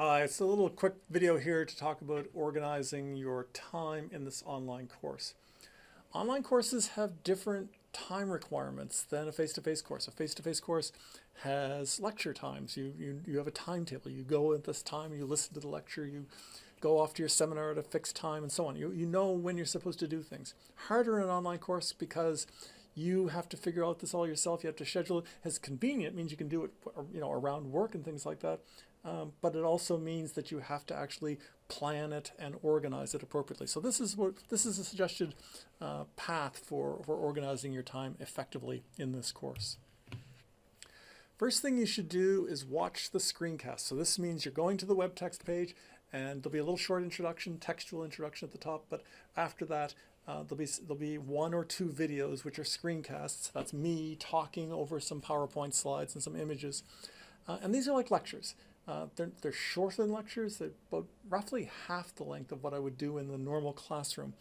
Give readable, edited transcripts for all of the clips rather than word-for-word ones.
Hi, it's a little quick video here to talk about organizing your time in this online course. Online courses have different time requirements than a face-to-face course. A face-to-face course has lecture times. You have a timetable. You go at this time, you listen to the lecture, you go off to your seminar at a fixed time and so on. You know when you're supposed to do things. Harder in an online course because you have to figure out this all yourself. You have to schedule it. It's convenient, means you can do it, around work and things like that. But it also means that you have to actually plan it and organize it appropriately. So this is a suggested path for organizing your time effectively in this course. First thing you should do is watch the screencast. So this means you're going to the web text page, and there'll be a little short introduction, textual introduction at the top. But after that, there'll be one or two videos which are screencasts. That's me talking over some PowerPoint slides and some images, and these are like lectures. They're shorter than lectures. They're about roughly half the length of what I would do in the normal classroom.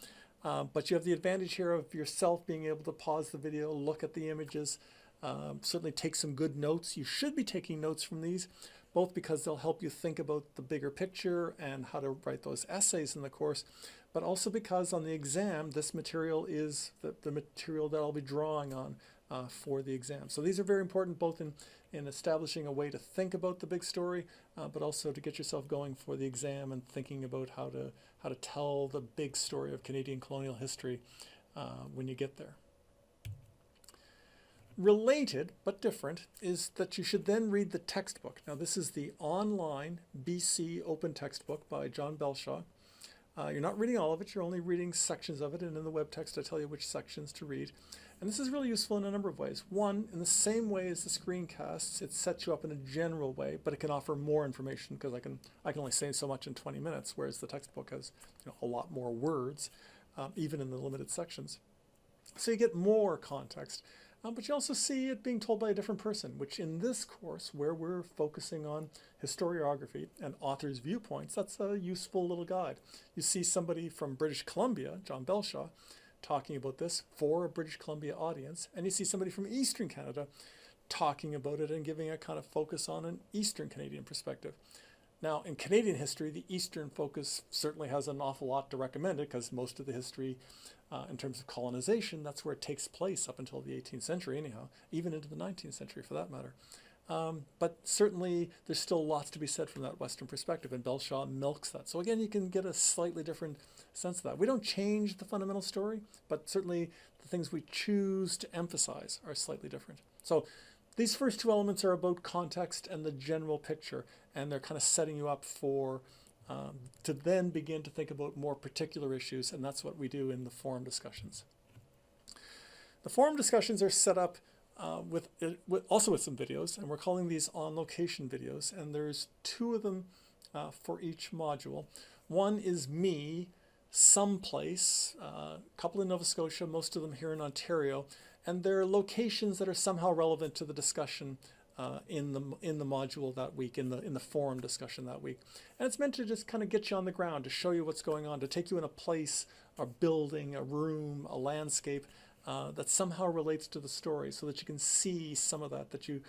But you have the advantage here of yourself being able to pause the video, look at the images, certainly take some good notes. You should be taking notes from these, both because they'll help you think about the bigger picture and how to write those essays in the course, but also because on the exam, this material is the material that I'll be drawing on for the exam. So these are very important both in establishing a way to think about the big story, but also to get yourself going for the exam and thinking about how to tell the big story of Canadian colonial history when you get there. Related, but different, is that you should then read the textbook. Now this is the online BC open textbook by John Belshaw. You're not reading all of it, you're only reading sections of it, and in the web text I tell you which sections to read. And this is really useful in a number of ways. One, in the same way as the screencasts, it sets you up in a general way, but it can offer more information because I can only say so much in 20 minutes, whereas the textbook has a lot more words, even in the limited sections. So you get more context, but you also see it being told by a different person, which in this course, where we're focusing on historiography and authors' viewpoints, that's a useful little guide. You see somebody from British Columbia, John Belshaw, talking about this for a British Columbia audience, and you see somebody from Eastern Canada talking about it and giving a kind of focus on an Eastern Canadian perspective. Now, in Canadian history, the Eastern focus certainly has an awful lot to recommend it because most of the history in terms of colonization, that's where it takes place up until the 18th century anyhow, even into the 19th century for that matter. But certainly there's still lots to be said from that Western perspective, and Belshaw milks that. So again, you can get a slightly different sense of that. We don't change the fundamental story, but certainly the things we choose to emphasize are slightly different. So these first two elements are about context and the general picture, and they're kind of setting you up for to then begin to think about more particular issues, and that's what we do in the forum discussions. The forum discussions are set up also with some videos, and we're calling these on-location videos, and there's two of them for each module. One is me, someplace, a couple in Nova Scotia, most of them here in Ontario, and they're locations that are somehow relevant to the discussion in the module that week, in the forum discussion that week. And it's meant to just kind of get you on the ground, to show you what's going on, to take you in a place, a building, a room, a landscape that somehow relates to the story, so that you can see some of that you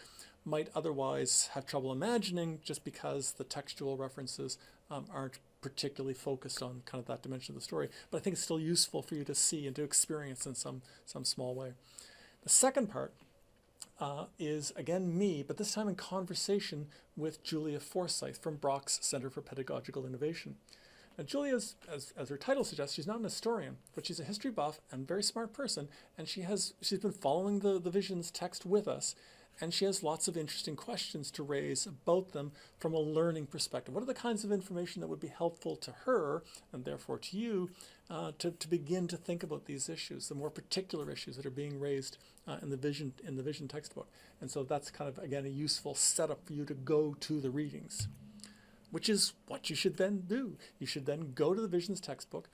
might otherwise have trouble imagining just because the textual references aren't particularly focused on kind of that dimension of the story. But I think it's still useful for you to see and to experience in some small way. The second part is again me, but this time in conversation with Julia Forsyth from Brock's Center for Pedagogical Innovation. Now Julia's, as her title suggests, she's not an historian, but she's a history buff and very smart person, and she's been following the Visions text with us, and she has lots of interesting questions to raise about them from a learning perspective. What are the kinds of information that would be helpful to her, and therefore to you, to begin to think about these issues, the more particular issues that are being raised in the Vision textbook. And so that's kind of, again, a useful setup for you to go to the readings, which is what you should then do. You should then go to the Visions textbook,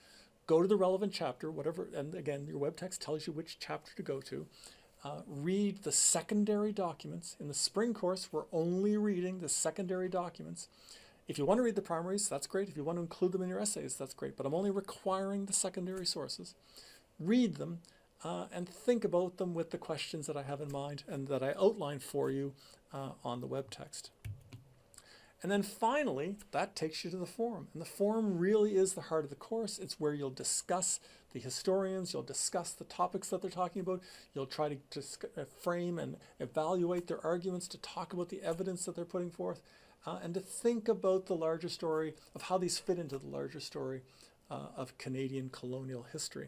go to the relevant chapter, whatever, and again, your web text tells you which chapter to go to. Read the secondary documents. In the spring course, we're only reading the secondary documents. If you want to read the primaries, that's great. If you want to include them in your essays, that's great. But I'm only requiring the secondary sources. Read them and think about them with the questions that I have in mind and that I outline for you on the web text. And then finally, that takes you to the forum. And the forum really is the heart of the course. It's where you'll discuss the historians, you'll discuss the topics that they're talking about, you'll try to frame and evaluate their arguments, to talk about the evidence that they're putting forth, and to think about the larger story of how these fit into the larger story of Canadian colonial history.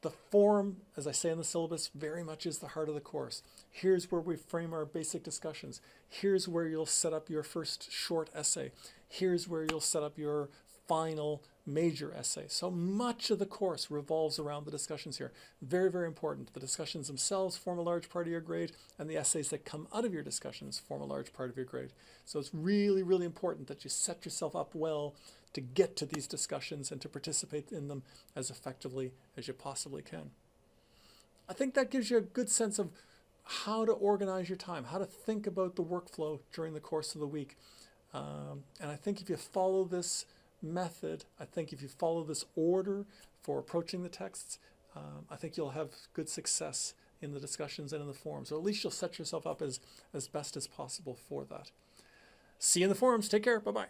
The forum, as I say in the syllabus, very much is the heart of the course. Here's where we frame our basic discussions. Here's where you'll set up your first short essay. Here's where you'll set up your final major essay. So much of the course revolves around the discussions here. Very, very important. The discussions themselves form a large part of your grade, and the essays that come out of your discussions form a large part of your grade. So it's really, really important that you set yourself up well to get to these discussions and to participate in them as effectively as you possibly can. I think that gives you a good sense of how to organize your time, how to think about the workflow during the course of the week. And I think if you follow this method, I think if you follow this order for approaching the texts, I think you'll have good success in the discussions and in the forums, or at least you'll set yourself up as best as possible for that. See you in the forums. Take care. Bye-bye.